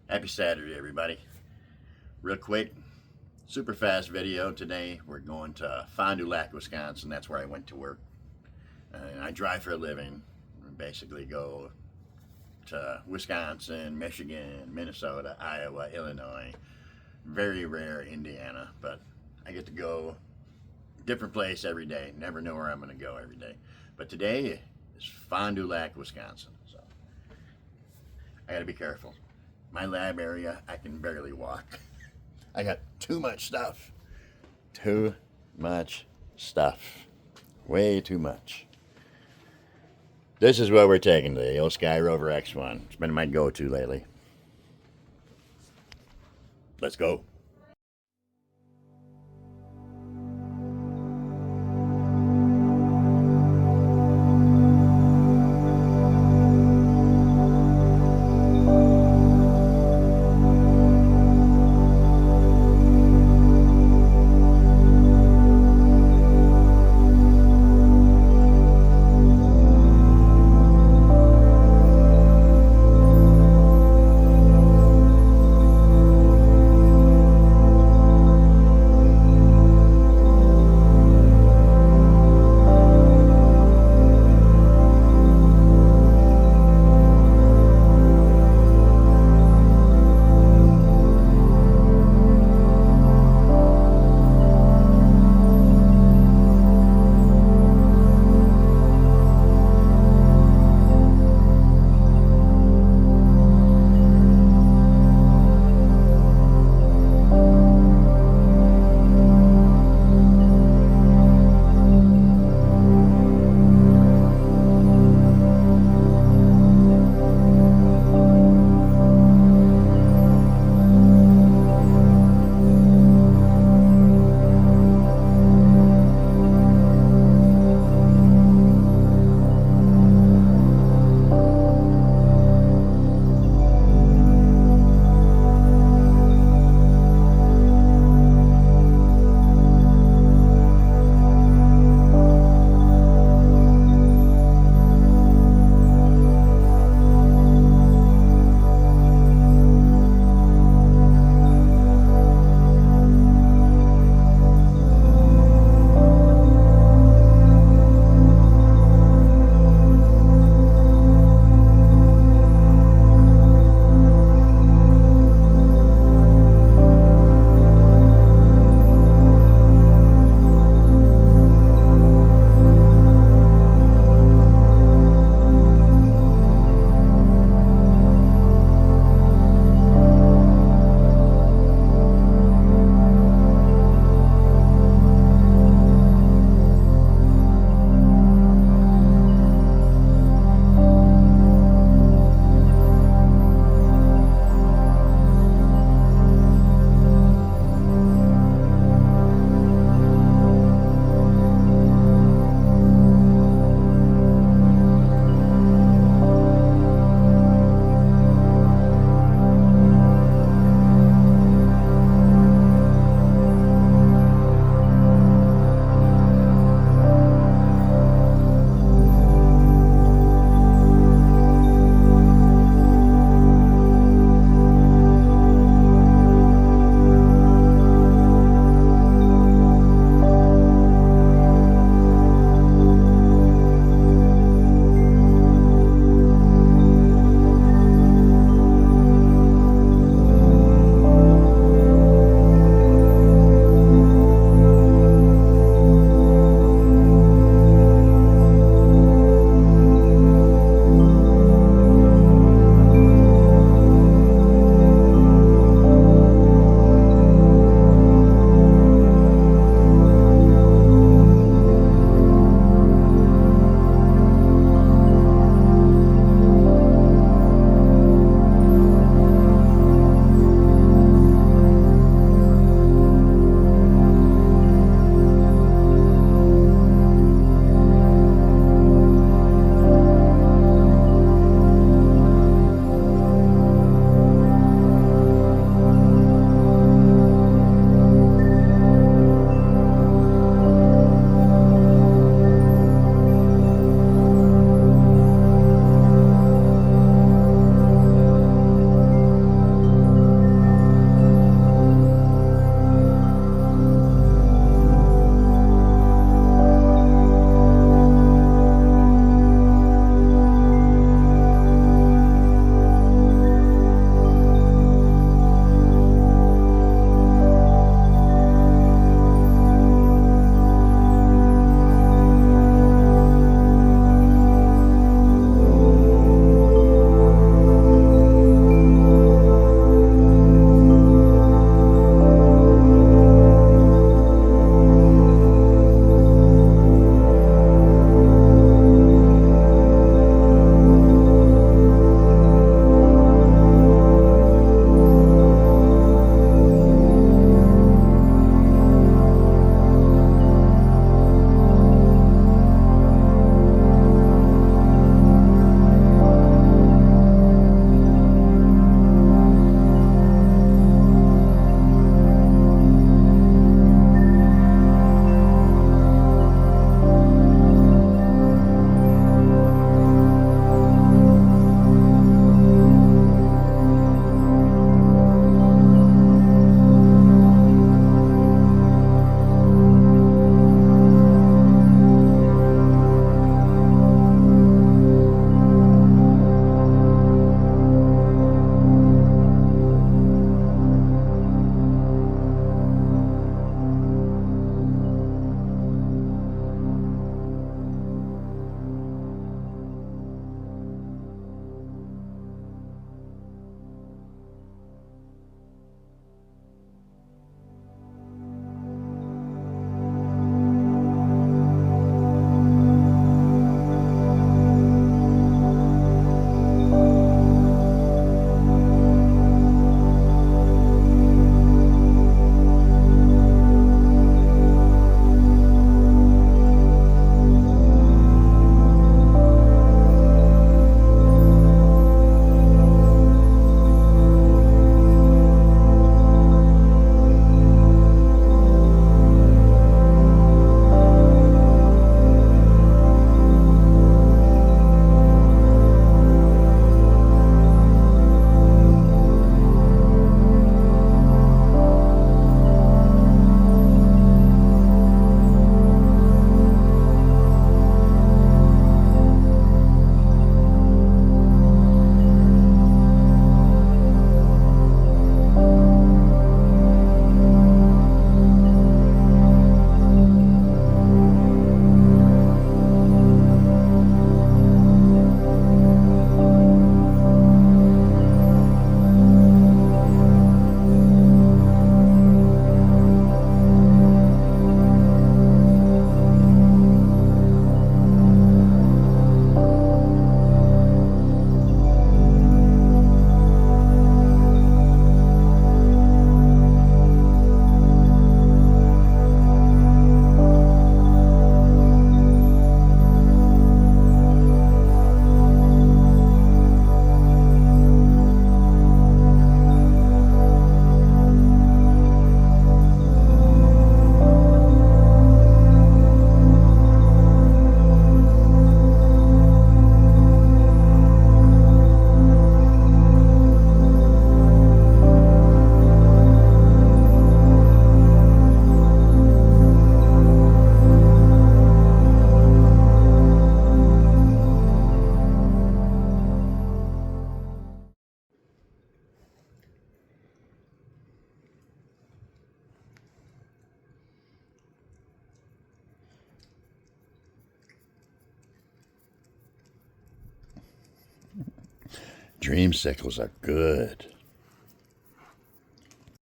Happy Saturday, everybody. Real quick, super fast video today. We're going to Fond du Lac, Wisconsin. That's where I went to work. And I drive for a living. And basically go to Wisconsin, Michigan, Minnesota, Iowa, Illinois. Very rare Indiana, but I get to go different place every day. Never know where I'm going to go every day. But today is Fond du Lac, Wisconsin. So I got to be careful. My lab area, I can barely walk. I got too much stuff. Too much stuff. Way too much. This is what we're taking today, the old Sky Rover X1. It's been my go-to lately. Let's go. dreamsicles are good.